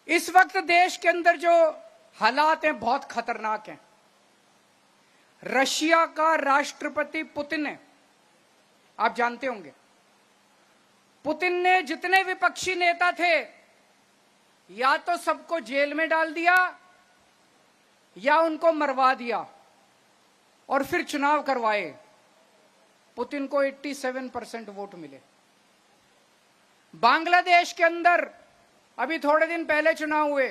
इस वक्त देश के अंदर जो हालात हैं बहुत खतरनाक हैं। रशिया का राष्ट्रपति पुतिन है, आप जानते होंगे। पुतिन ने जितने विपक्षी नेता थे या तो सबको जेल में डाल दिया या उनको मरवा दिया और फिर चुनाव करवाए। पुतिन को 87% वोट मिले। बांग्लादेश के अंदर अभी थोड़े दिन पहले चुनाव हुए,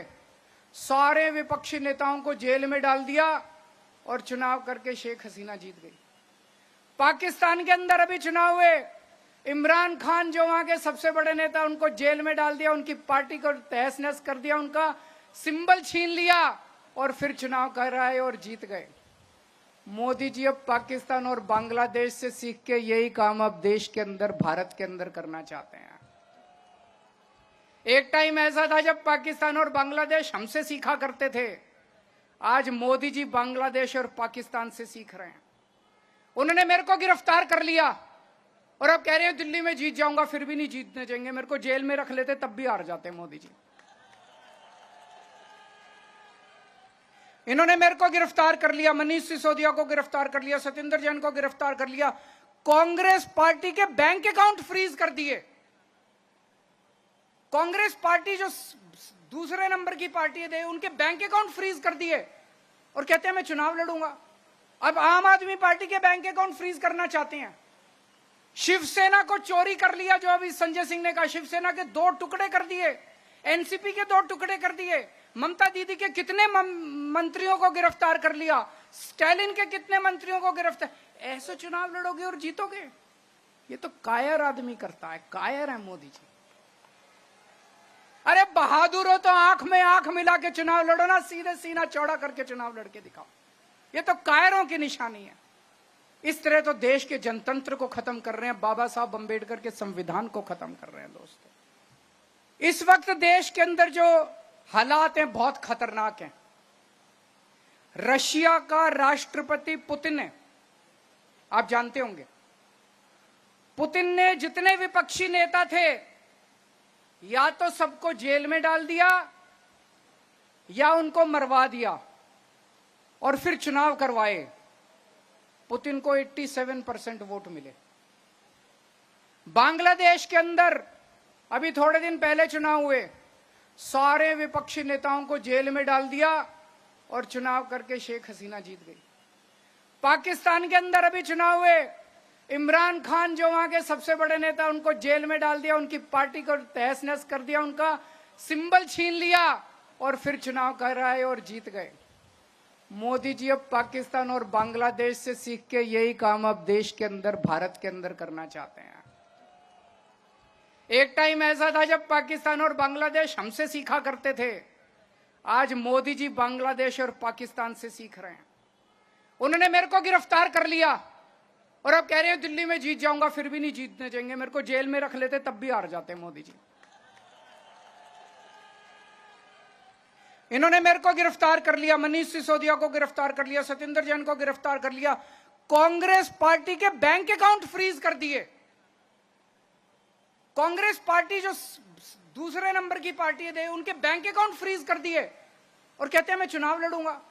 सारे विपक्षी नेताओं को जेल में डाल दिया और चुनाव करके शेख हसीना जीत गई। पाकिस्तान के अंदर अभी चुनाव हुए, इमरान खान जो वहां के सबसे बड़े नेता, उनको जेल में डाल दिया, उनकी पार्टी को तहस नहस कर दिया, उनका सिंबल छीन लिया और फिर चुनाव कराए और जीत गए। मोदी जी अब पाकिस्तान और बांग्लादेश से सीख के यही काम अब देश के अंदर, भारत के अंदर करना चाहते हैं। एक टाइम ऐसा था जब पाकिस्तान और बांग्लादेश हमसे सीखा करते थे। आज मोदी जी बांग्लादेश और पाकिस्तान से सीख रहे हैं। उन्होंने मेरे को गिरफ्तार कर लिया और अब कह रहे हैं दिल्ली में जीत जाऊंगा, फिर भी नहीं जीतने देंगे। मेरे को जेल में रख लेते तब भी हार जाते मोदी जी। इन्होंने मेरे को गिरफ्तार कर लिया, मनीष सिसोदिया को गिरफ्तार कर लिया, सत्येंद्र जैन को गिरफ्तार कर लिया, कांग्रेस पार्टी के बैंक अकाउंट फ्रीज कर दिए। कांग्रेस पार्टी जो दूसरे नंबर की पार्टी है, उनके बैंक अकाउंट फ्रीज कर दिए और कहते हैं मैं चुनाव लड़ूंगा। अब आम आदमी पार्टी के बैंक अकाउंट फ्रीज करना चाहते हैं। शिवसेना को चोरी कर लिया, जो अभी संजय सिंह ने कहा, शिवसेना के 2 टुकड़े कर दिए, एनसीपी के 2 टुकड़े कर दिए, ममता दीदी के कितने मंत्रियों को गिरफ्तार कर लिया, स्टालिन के कितने मंत्रियों को गिरफ्तार। ऐसे चुनाव लड़ोगे और जीतोगे? ये तो कायर आदमी करता है, कायर है मोदी जी। अरे बहादुर हो तो आंख में आंख मिला के चुनाव लड़ो ना, सीधे सीना चौड़ा करके चुनाव लड़के दिखाओ। ये तो कायरों की निशानी है। इस तरह तो देश के जनतंत्र को खत्म कर रहे हैं, बाबा साहब अंबेडकर के संविधान को खत्म कर रहे हैं। दोस्तों, इस वक्त देश के अंदर जो हालात हैं बहुत खतरनाक हैं। रशिया का राष्ट्रपति पुतिन है, आप जानते होंगे। पुतिन ने जितने विपक्षी नेता थे या तो सबको जेल में डाल दिया या उनको मरवा दिया और फिर चुनाव करवाए। पुतिन को 87% वोट मिले। बांग्लादेश के अंदर अभी थोड़े दिन पहले चुनाव हुए, सारे विपक्षी नेताओं को जेल में डाल दिया और चुनाव करके शेख हसीना जीत गई। पाकिस्तान के अंदर अभी चुनाव हुए, इमरान खान जो वहां के सबसे बड़े नेता, उनको जेल में डाल दिया, उनकी पार्टी को तहस नहस कर दिया, उनका सिंबल छीन लिया और फिर चुनाव कराए और जीत गए। मोदी जी अब पाकिस्तान और बांग्लादेश से सीख के यही काम अब देश के अंदर, भारत के अंदर करना चाहते हैं। एक टाइम ऐसा था जब पाकिस्तान और बांग्लादेश हमसे सीखा करते थे। आज मोदी जी बांग्लादेश और पाकिस्तान से सीख रहे हैं। उन्होंने मेरे को गिरफ्तार कर लिया और अब कह रहे हैं दिल्ली में जीत जाऊंगा, फिर भी नहीं जीतने देंगे। मेरे को जेल में रख लेते तब भी हार जाते मोदी जी। इन्होंने मेरे को गिरफ्तार कर लिया, मनीष सिसोदिया को गिरफ्तार कर लिया, सत्येंद्र जैन को गिरफ्तार कर लिया, कांग्रेस पार्टी के बैंक अकाउंट फ्रीज कर दिए। कांग्रेस पार्टी जो दूसरे नंबर की पार्टी है, उनके बैंक अकाउंट फ्रीज कर दिए और कहते हैं मैं चुनाव लड़ूंगा।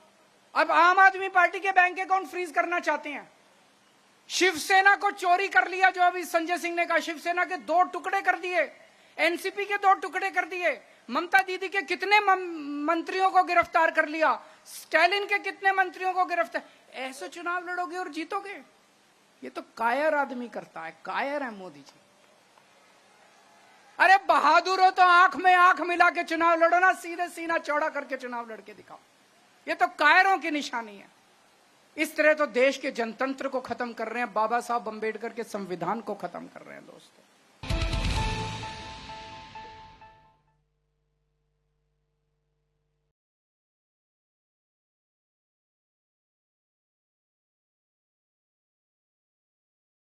अब आम आदमी पार्टी के बैंक अकाउंट फ्रीज करना चाहते हैं। शिवसेना को चोरी कर लिया, जो अभी संजय सिंह ने कहा, शिवसेना के 2 टुकड़े कर दिए, एनसीपी के 2 टुकड़े कर दिए, ममता दीदी के कितने मंत्रियों को गिरफ्तार कर लिया, स्टालिन के कितने मंत्रियों को गिरफ्तार। ऐसे चुनाव लड़ोगे और जीतोगे? ये तो कायर आदमी करता है, कायर है मोदी जी। अरे बहादुर हो तो आंख में आंख मिला के चुनाव लड़ो ना, सीधे सीना चौड़ा करके चुनाव लड़के दिखाओ। ये तो कायरों की निशानी है। इस तरह तो देश के जनतंत्र को खत्म कर रहे हैं, बाबा साहब अंबेडकर के संविधान को खत्म कर रहे हैं। दोस्तों,